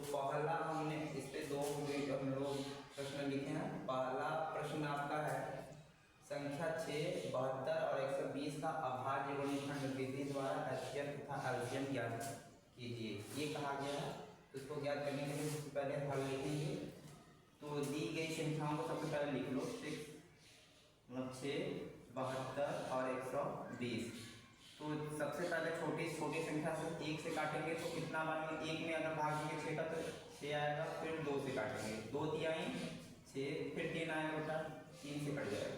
पहला हमने इस पे दो हम लोग प्रश्न लिखे हैं। पहला प्रश्न आपका है संख्या 6, 72 और 120 का अभाज्य गुणनखंड विधि द्वारा HCF तथा LCM ज्ञात कीजिए, ये कहा गया है। तो इसको ज्ञात करने के लिए सबसे पहले हल लिखेंगे। तो दी गई संख्याओं को सबसे पहले लिख लो, 6 मतलब 6, 72 और 120। तो सबसे पहले छोटी संख्या से 1 से काटेंगे तो कितना बनेगा, 1 में अगर भाग देंगे 6 का तो 6 आएगा, फिर 2 से काटेंगे, 2 तिहाई 6, फिर 3 आएगा बेटा, 3 से कट जाएगा।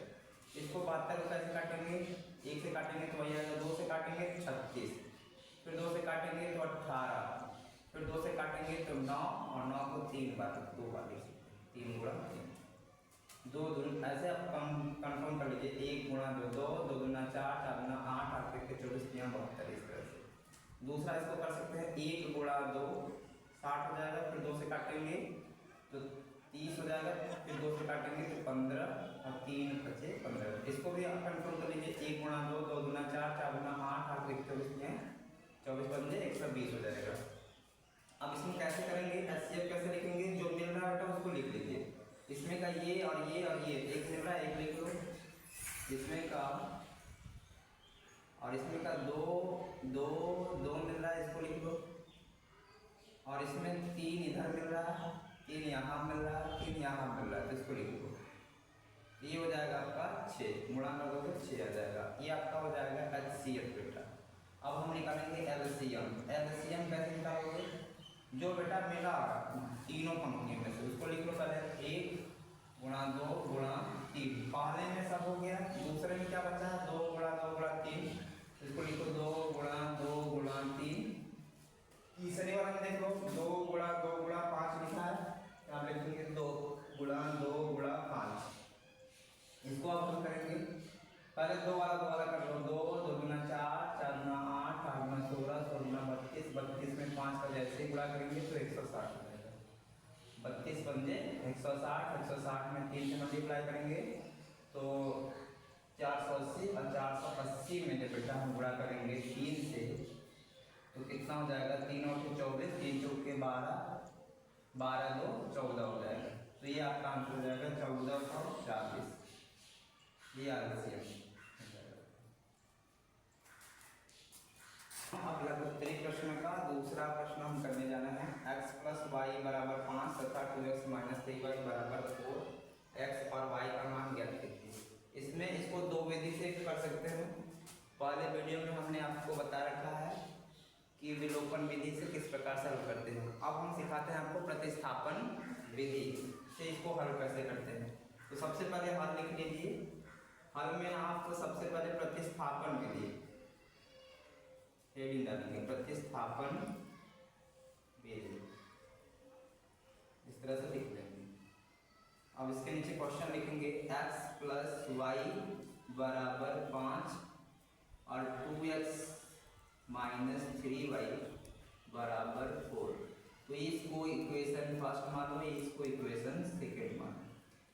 इसको 72 को कैसे काटेंगे, 1 से काटेंगे तो वही आएगा, 2 से काटेंगे 36, फिर 2 से काटेंगे तो 18, फिर 2 से काटेंगे तो 9, और 9 को 3 बार 2 बार लिख सकते हैं, 3 गुणा 3, 2 दूनी ऐसे आप कंफर्म कर लीजिए, 1 गुणा 2 2, 2 दूना 4, 4 दूना 8, 8 के 24, 3 72। इस तरह से दूसरा इसको कर सकते हैं, 1 गुणा 2 60 हो जाएगा, फिर 2 से काटेंगे तो 30 हो जाएगा, फिर 2 से काटेंगे तो 15 और 3 बचे 15। इसको भी आप कंफर्म कर लीजिए, 1 गुणा 2 2 दूना 4, 4 दूना 8, 8 के 24, 24 बंदे 120 हो जाएगा। अब इसमें कैसे करेंगे, HCF कैसे लिखेंगे, जो मिल रहा है बेटा उसको लिख लीजिए। इसमें का ये और ये और ये एक मिल रहा है, एक लिख लो, इसमें का और इसमें का 2 2 2 मिल रहा है, इसको लिख लो, और इसमें 3 इधर मिल रहा है, 3 यहाँ मिल रहा है, 3 यहाँ मिल रहा है, तो इसको लिख लो। ये हो जाएगा आपका 6, गुणा कर दोगे 6 आ जाएगा, ये आपका हो जाएगा HCF बेटा। अब हम निकालेंगे LCM। LCM कैसे निकालोगे, जो बेटा मिला तीनों पंक्तियों में से उसको लिख लो पहले, 1 गुणा 2 गुणा 3, पहले में सब हो गया, दूसरे में क्या बचा है, 2 गुणा 2 गुणा 3, इसको लिखो 2 गुणा 2 गुणा 3। तीसरे वाले में देख लो, 2 गुणा 2 गुणा 5 लिखा है, यहाँ लिखेंगे 2 गुणा 2 गुणा 5। इसको अब हम करेंगे, पहले 2 वाला कर लो, 2 2 गुना 4, 4 गुना 8, 8 गुना 16, 16 गुना 32, 32 में 5 का जैसे गुणा करेंगे तो 160 हो जाएगा, 32 बंदे 160, 160 में 3 से मल्टीप्लाई करेंगे तो 480, और 480 में जब बेटा हम गुणा करेंगे 3 से तो कितना हो जाएगा, 3 और 24, 3 चौक के 12, 12 2 14 हो जाएगा। तो ये आपका आंसर हो जाएगा 1440। ये LCM। अब लगभग प्रश्न का दूसरा प्रश्न हम करने जाना है, x + y = 5 तथा 2x - 3y = 4, x और y का मान ज्ञात कीजिए। इसमें इसको दो विधि से कर सकते हैं। पहले वीडियो में हमने आपको बता रखा है कि विलोपन विधि से किस प्रकार से हल करते हैं। अब हम सिखाते हैं आपको प्रतिस्थापन विधि से इसको हल कैसे करते हैं। तो सबसे पहले हल लिख लीजिए, हल में आप सबसे पहले प्रतिस्थापन विधि हेडिंग डालेंगे, प्रतिस्थापन विधि इस तरह से लिख लेंगे। अब इसके नीचे क्वेश्चन लिखेंगे, x + y = 5 और 2x - 3y = 4। तो इसको इक्वेशन फर्स्ट मान लो, इसको इक्वेशन सेकेंड मान लो।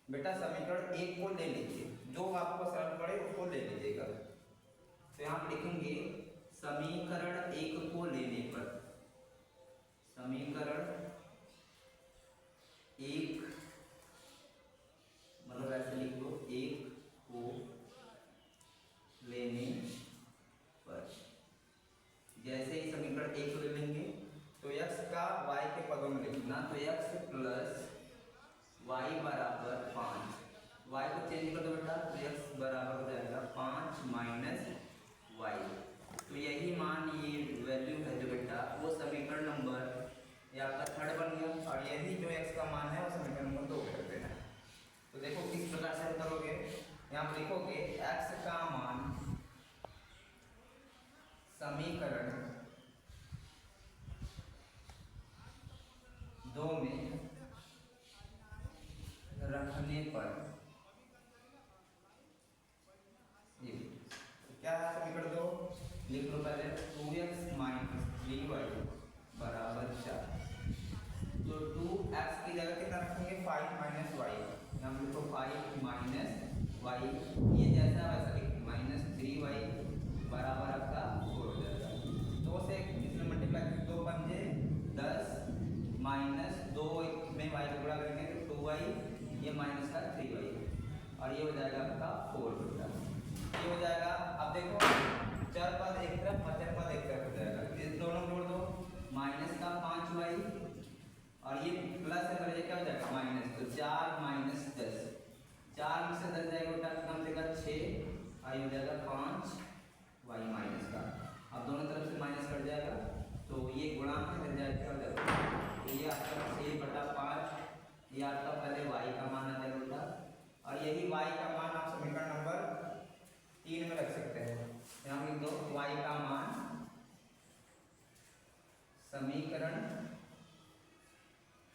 बेटा समीकरण 1 को ले लीजिए, जो आपको सरल पड़े उसको ले लीजिएगा। तो यहाँ पर लिखेंगे समीकरण 1 को लेने पर, समीकरण 1 मतलब ऐसे लिख लो, 1 को लेने पर जैसे ही समीकरण 1 को ले लेंगे तो x का y के पदों में लिखना, तो x + y = 5, y को चेंज कर दो बेटा, तो x बराबर हो जाएगा 5 - y। तो यही मान, ये वैल्यू है जो बेटा वो समीकरण नंबर ये आपका 3rd बन गया, और यही जो x का मान है वो समीकरण नंबर 2 कर देना है। तो देखो किस प्रकार से हल करोगे, यहाँ पर लिखोगे x का मान समीकरण 2 में रखने पर, ये क्या है समीकरण 2, लिख लो पहले, 2x - 3y = 4। तो 2x की जगह कितना रखेंगे, 5 - y, यहाँ लिखो 5 - y, ये जैसा वैसा लिखो, -3y बराबर आपका 4 हो जाएगा। तो 4 में से 10 जाएगा बेटा कितना देगा 6 और ये हो जाएगा 5 वाई माइनस का। अब दोनों तरफ से माइनस कट जाएगा तो ये गुणा में मिल जाएगा। तो ये आपका 6/5 ये आपका पहले वाई का मान आ जाएगा बेटा, और यही वाई का मान आप समीकरण नंबर 3 में रख सकते हैं। यहाँ लिख दो वाई का मान समीकरण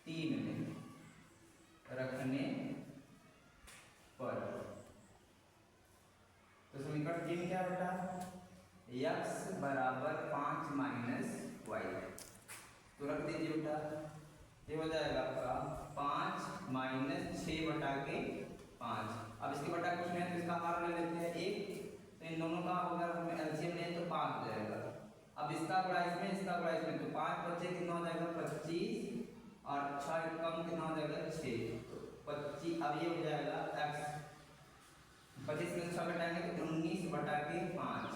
3 में रखने पर, तो समीकरण 3 क्या बेटा, x बराबर 5 माइनस वाई, तो रख दीजिए बेटा। ये हो जाएगा आपका 5 माइनस 6/5। अब इसके बटा कुछ नहीं है तो इसका हार ले लेते हैं 1, तो इन दोनों का अगर हम एलसीएम लें तो 5 हो जाएगा। अब इसका गुणा इसमें, इसका गुणा इसमें, तो 5 बचे कितना हो जाएगा 25 और 6 कम कितना हो जाएगा 6, तो 25। अब ये हो जाएगा x 25 में 6 घटाएंगे तो 19/5,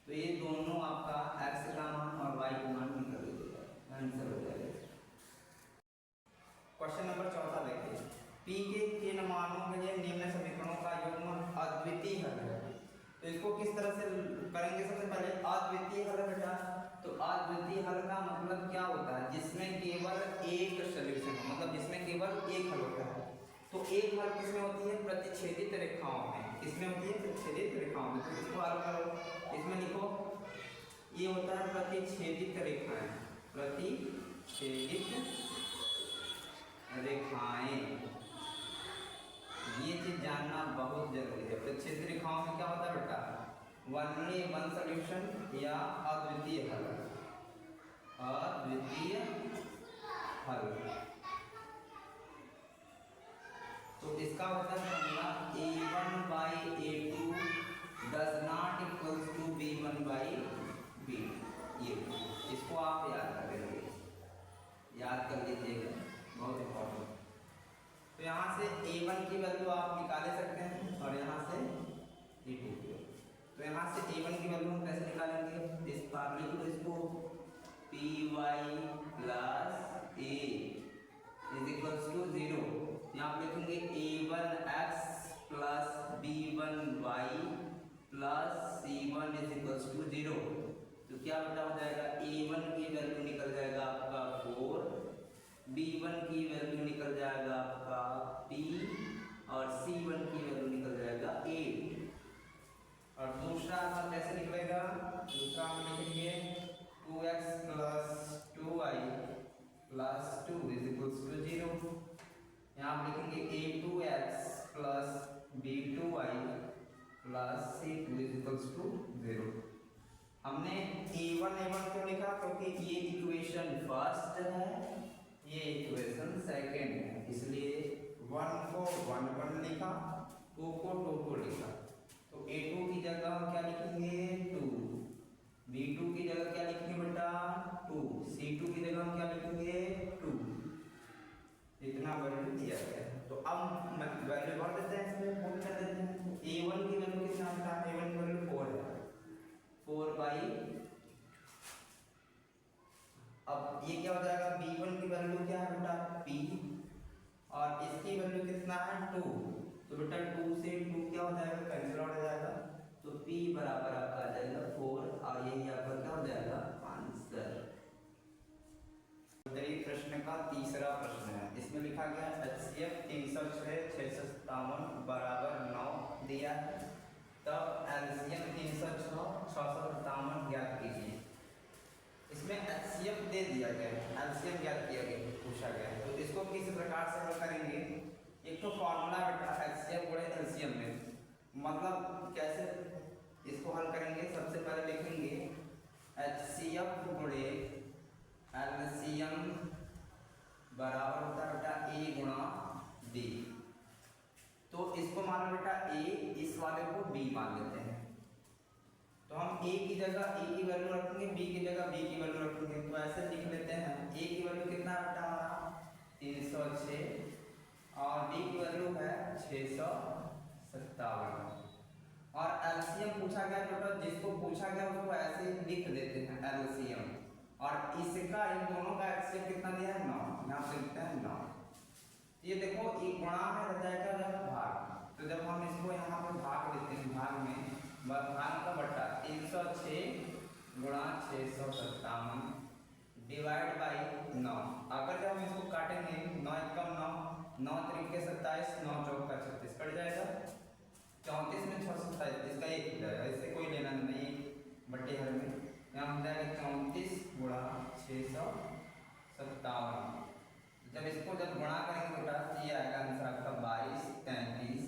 तो ये दोनों आपका x का मान और y का मान निकल जाएगा, आंसर हो जाएगा। क्वेश्चन नंबर 14 देखिए, p के किन मानों के लिए निम्न समीकरणों का युग्म अद्वितीय हल है। तो इसको किस तरह से करेंगे, सबसे पहले अद्वितीय हल बेटा, तो अद्वितीय हल का मतलब क्या होता है, जिसमें केवल एक सॉल्यूशन हो, मतलब जिसमें केवल एक हल होता है। तो एक हल किसमें होती है, प्रतिच्छेदित रेखाओं में। किसमें होती है, प्रतिच्छेदित रेखाओं में। तो इसको हल करो, इसमें लिखो ये होता है प्रतिच्छेदित रेखाएं, प्रतिच्छेदित रेखाएं, ये चीज जानना बहुत जरूरी है। प्रतिच्छेदित रेखाओं में क्या होता है बेटा, ओनली वन सॉल्यूशन या अद्वितीय हल, अद्वितीय हल। तो इसका होता है formula a1/a2 does not equals to b1/b2। ये इसको आप याद कर लीजिए, याद कर लीजिएगा, बहुत इंपॉर्टेंट। तो यहाँ से a1 की वैल्यू आप निकाले सकते हैं और यहाँ से a2 की। तो यहाँ से a1 की वैल्यू हम कैसे निकालेंगे, इस बार लिख लो इसको py plus a is equals to 0। यहाँ आप लिखेंगे a1x plus b1y plus c1 is equals to 0। तो क्या बेटा हो जाएगा, a1 की वैल्यू निकल जाएगा आपका 4, b1 की वैल्यू निकल जाएगा आपका p और c1 की वैल्यू निकल जाएगा 8। और दूसरा आंसर कैसे निकलेगा, दूसरा हम लिखेंगे 2x plus 2y plus 2 is equals to 0। यहाँ आप लिखेंगे a2x plus b2y plus c2 is equals to 0। हमने a1 क्यों लिखा, क्योंकि ये इक्वेशन फर्स्ट है, ये इक्वेशन सेकंड है, इसलिए 1 को 1 लिखा, 2 को 2 लिखा। तो a2 की जगह हम क्या लिखेंगे 2, b2 की जगह क्या लिखेंगे बेटा 2, c2 की जगह हम क्या लिखेंगे 2। इतना वैल्यू दिया गया है, तो अब वैल्यू भर देते हैं, इसमें पुट कर देते हैं। a1 की वैल्यू कितना था, a1 की वैल्यू 4 है, 4/। अब ये क्या हो जाएगा, b1 की वैल्यू क्या है बेटा p और इसकी वैल्यू कितना है 2, तो बेटा 2 से 2 क्या हो जाएगा, कैंसिल आउट हो जाएगा, तो p बराबर आपका आ जाएगा 4 और यही आपका क्या हो जाएगा आंसर। प्रश्न का तीसरा प्रश्न है, इसमें लिखा गया HCF 306 657 बराबर 9 दिया है, तब LCM 306 657 ज्ञात कीजिए। इसमें HCF दे दिया गया है, LCM ज्ञात किया गया, पूछा गया है, तो इसको किस प्रकार से हल करेंगे। एक तो फॉर्मूला बेटा HCF गुणे LCM में, मतलब कैसे इसको हल करेंगे, सबसे पहले लिखेंगे HCF गुणे LCM बराबर होता है बेटा a गुणा b। तो इसको मान लो बेटा a, इस वाले को b मान लेते हैं, तो हम a की जगह a की वैल्यू रखेंगे, b की जगह b की वैल्यू रखेंगे। तो ऐसे लिख लेते हैं, a की वैल्यू कितना है बेटा हमारा 306 और b की वैल्यू है 657। और एलसीएम पूछा गया बेटा, जिसको पूछा गया उसको ऐसे लिख देते हैं एलसीएम, और इसका इन दोनों का एलसीएम कितना दिया है 9, यहाँ से लिखते हैं 9। ये देखो एक गुणा में रह जाएगा भाग, तो जब हम इसको यहाँ पर भाग देते हैं, भाग का बट्टा 306 गुणा 657 डिवाइड बाई 9। अगर जब हम इसको काटेंगे 9 एकम 9, 9 त्रिके 27, 9 चौका 36 कट जाएगा। 34 में 627 इसका एक हो जाएगा, इससे कोई लेना नहीं बट्टे हर में। यहाँ हो जाएगा 34 गुणा 657। जब इसको जब गुणा करेंगे बेटा तो ये आएगा आंसर आपका 22, 33,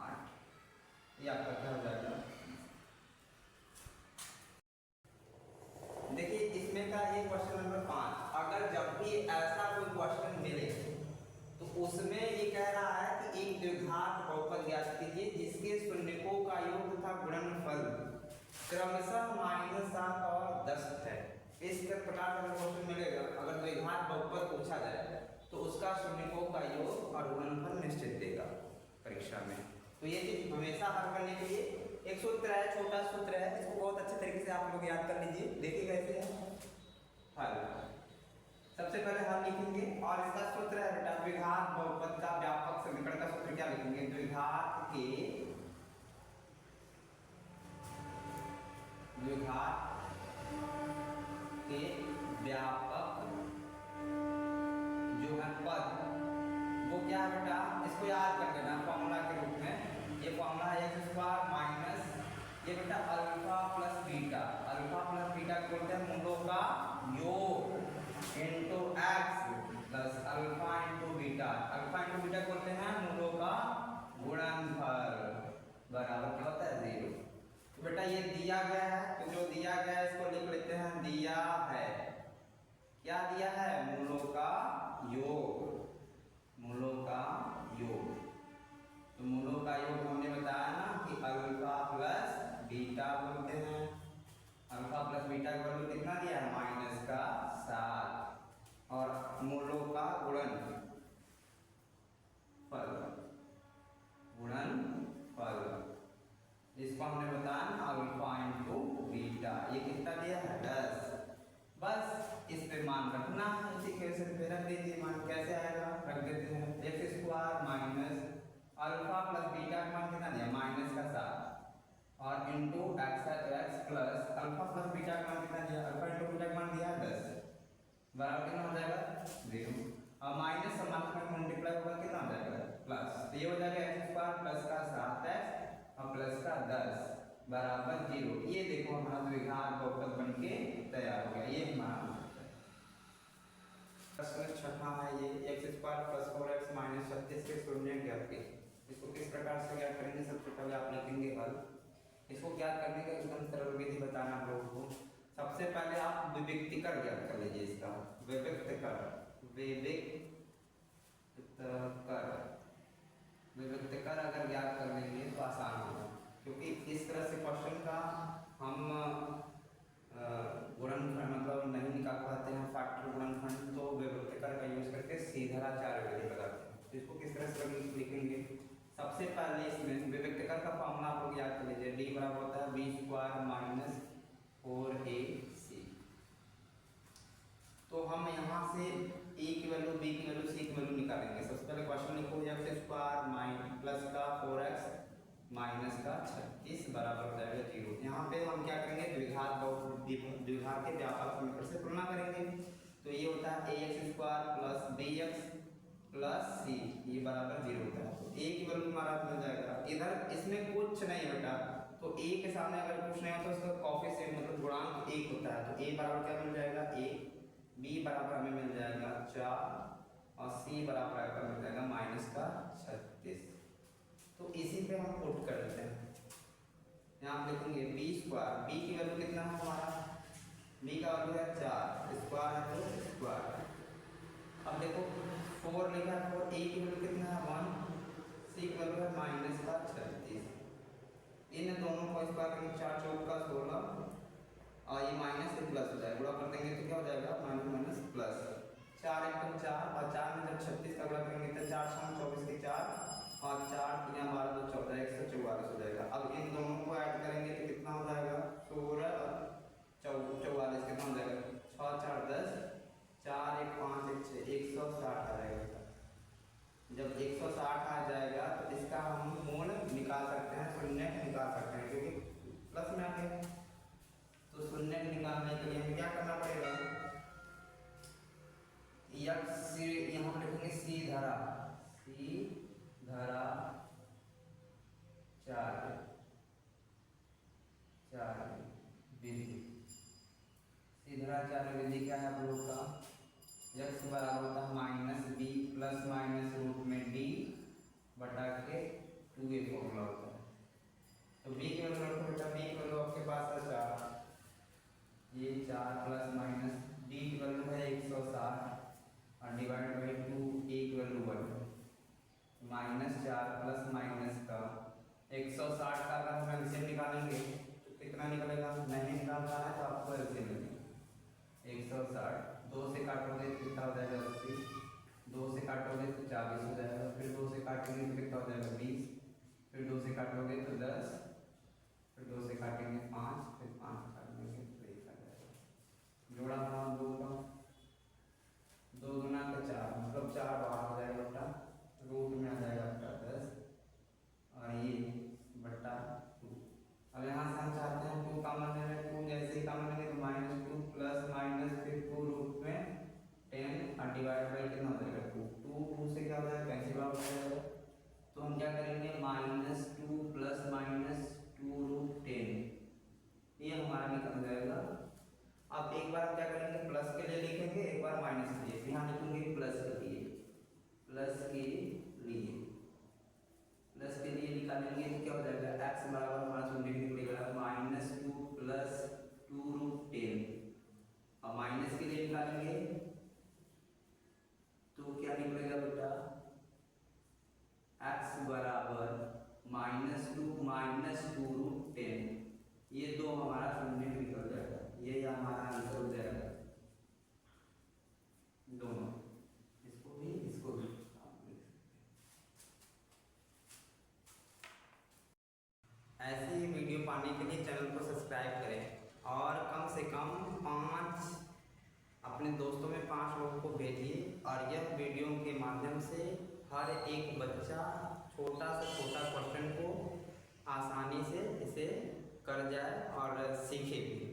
8। ये आपका क्या हो जाएगा। देखिए इसमें का ये क्वेश्चन नंबर 5, अगर जब भी ऐसा कोई क्वेश्चन मिले तो उसमें ये कह रहा है कि एक द्विघात बहुपद ज्ञात कीजिए जिसके शून्यकों का योग तथा गुणनफल क्रमशः -7 और 10 है। इस प्रकार का क्वेश्चन मिलेगा, अगर द्विघात बहुपद पूछा जाए तो उसका शून्यकों का योग और गुणनफल निश्चित देगा परीक्षा में। तो ये चीज हमेशा हल करने के लिए एक सूत्र है, छोटा सूत्र है, इसको बहुत अच्छे तरीके से आप लोग याद कर लीजिए। देखिए कैसे है हल। सबसे पहले हल लिखेंगे और इसका सूत्र है बेटा द्विघात बहुपद का व्यापक समीकरण का सूत्र क्या लिखेंगे, द्विघात के व्यापक जो है पद वो क्या है बेटा, इसको याद कर लेना फॉर्मूला के रूप में। ये फॉर्मूला है एक्स स्क्वायर माइनस ये बेटा alpha plus beta, alpha plus beta बोलते हैं मूलों का योग into x plus alpha into beta, alpha into beta बोलते हैं मूलों का गुणनफल बराबर क्या होता है 0। तो बेटा ये दिया गया है, तो जो दिया गया है इसको लिख लेते हैं, दिया है क्या दिया है, मूलों का योग, मूलों का योग। तो मूलों का योग हमने बताया ना कि अल्फा प्लस बीटा बोलते हैं, अल्फा प्लस बीटा का वैल्यू कितना दिया है -7 और मूलों का गुणनफल इसको हमने बताया ना अल्फा इनटू बीटा, ये कितना दिया है 10। बस इस पे मान रखना है, इसी कैसे पे रख दीजिए मान, कैसे आएगा रख देते हैं x square minus alpha plus beta का मान कितना दिया -7 और into x plus alpha plus beta का मान कितना दिया, अल्फा इनटू बीटा का मान दिया 10 बराबर कितना हो जाएगा 0 और माइनस समाप्त में मल्टीप्लाई होगा कितना हो जाएगा प्लस, तो ये हो जाएगा एक्स स्क्वायर प्लस का 7x और प्लस का 10 बराबर 0। ये देखो हमारा द्विघात बहुपद बनके तैयार हो गया। ये हमारा प्रश्न छठा है, ये x square plus 4x minus 36 के शून्य ज्ञात कीजिए। इसको किस प्रकार से ज्ञात करेंगे, सबसे पहले आप लिखेंगे हल। इसको ज्ञात करने का एकदम सरल विधि बताना आप लोगों को। सबसे पहले आप विविक्तिकर ज्ञात कर लीजिए, इसका विविक्तिकर अगर ज्ञात कर लेंगे तो आसान होगा, क्योंकि इस तरह से क्वेश्चन का हम गुणनखंड मतलब नहीं निकाल पाते हैं फैक्टर गुणनखंड, तो विविक्तिकर का यूज करके सीधाचार्य विधि लगाते हैं। तो इसको किस तरह से लिखेंगे, सबसे पहले इसमें विविक्तिकर का फॉर्मूला आप लोग याद कर लीजिए, डी बराबर होता है बी स्क्वायर माइनस 4ac। तो हम यहाँ से ए की वैल्यू बी की वैल्यू सी की वैल्यू निकालेंगे। सबसे पहले क्वेश्चन लिखो एक्स स्क्वायर माइनस प्लस का 4x माइनस का 36 बराबर हो जाएगा 0। यहाँ पे हम क्या करेंगे, द्विघात के व्यापक समीकरण से तुलना करेंगे। तो ये होता है ax square plus bx plus c, ये बराबर 0 होता है। तो a की वैल्यू हमारा मिल जाएगा, इधर इसमें कुछ नहीं बेटा, तो a के सामने अगर कुछ नहीं हो तो इसका कोएफिशिएंट मतलब गुणांक 1 होता है। तो a बराबर क्या मिल जाएगा 1, b बराबर हमें मिल जाएगा 4 और c बराबर आपका मिल जाएगा -36। तो इसी पे हम पुट कर देते हैं, यहाँ आप लिखेंगे बी स्क्वायर, बी की वैल्यू कितना है हमारा, बी का वैल्यू है 4, स्क्वायर है तो स्क्वायर। अब देखो 4 लिखा है 4, ए की वैल्यू कितना है 1, सी की वैल्यू है -36। इन दोनों को स्क्वायर करेंगे 4 चौक का 16 और ये माइनस से प्लस हो जाएगा, गुणा कर देंगे तो क्या हो जाएगा माइनस प्लस 4 एकम 4 और 4 में जब 36 का गुणा करेंगे तो 4 6 24 के 4 और 4 3 12 2 14 144 हो जाएगा। अब इन दोनों को ऐड करेंगे तो कितना हो जाएगा 16 और 44 कितना हो जाएगा 6 4 10 4 1 5 1 6 160 आ जाएगा। जब 160 आ जाएगा तो इसका हम चारों विधि क्या है आप लोग का, x बराबर होता है minus b plus minus root में डी बटा के 2a फॉर्मूला होता है। तो b की वैल्यू रखो बेटा, b की वैल्यू आपके पास है 4, ये 4 प्लस माइनस d की वैल्यू है 160 और डिवाइड बाई 2 a की वैल्यू 1 -4 प्लस माइनस का 160 का अगर हम एलसीएम निकालेंगे तो कितना निकलेगा, नहीं निकालना है तो आपको एलसीएम लेंगे 160, 2 से काटोगे तो कितना हो जाएगा 80, 2 से काटोगे तो 40 हो जाएगा, फिर 2 से काटेंगे तो कितना हो जाएगा 20, फिर 2 से काटोगे तो 10, फिर 2 से काटेंगे 5, फिर 5 काटेंगे तो 1 आ जाएगा। जोड़ा हम 2 का 2 गुना के 4 मतलब 4 बाहर हो जाएगा बेटा, रूट में आ जाएगा आपका 10 और ये बट्टा 2। अब यहाँ से हम चाहते हैं 2 कॉमन है, 2 जैसे ही कॉमन है तो -2 प्लस माइनस फिर 2 रूट में 10 और डिवाइड बाई कितना हो जाएगा 2, 2 से क्या हो जाएगा कैंसिल आउट हो जाएगा। तो हम क्या करेंगे -2 प्लस माइनस 2 रूट 10 ये हमारा निकल जाएगा। अब एक बार हम क्या करेंगे प्लस के लिए लिखेंगे, एक बार माइनस के लिए, यहाँ लिखेंगे प्लस के लिए, प्लस के लिए, प्लस के लिए निकालेंगे तो क्या हो जाएगा x बराबर हमारा शून्य निकलेगा -2 प्लस 2 रूट 10 और माइनस के लिए निकालेंगे तो क्या निकलेगा बेटा x बराबर -2 माइनस 2 रूट 10, ये दो हमारा शून्य निकल जाएगा, ये हमारा आंसर हो जाएगा दोनों, इसको भी इसको भी। ऐसी ही वीडियो पाने के लिए चैनल को सब्सक्राइब करें और कम से कम 5 अपने दोस्तों में 5 लोगों को भेजिए और यह वीडियो के माध्यम से हर एक बच्चा छोटा से छोटा क्वेश्चन को आसानी से इसे कर जाए और सीखे भी।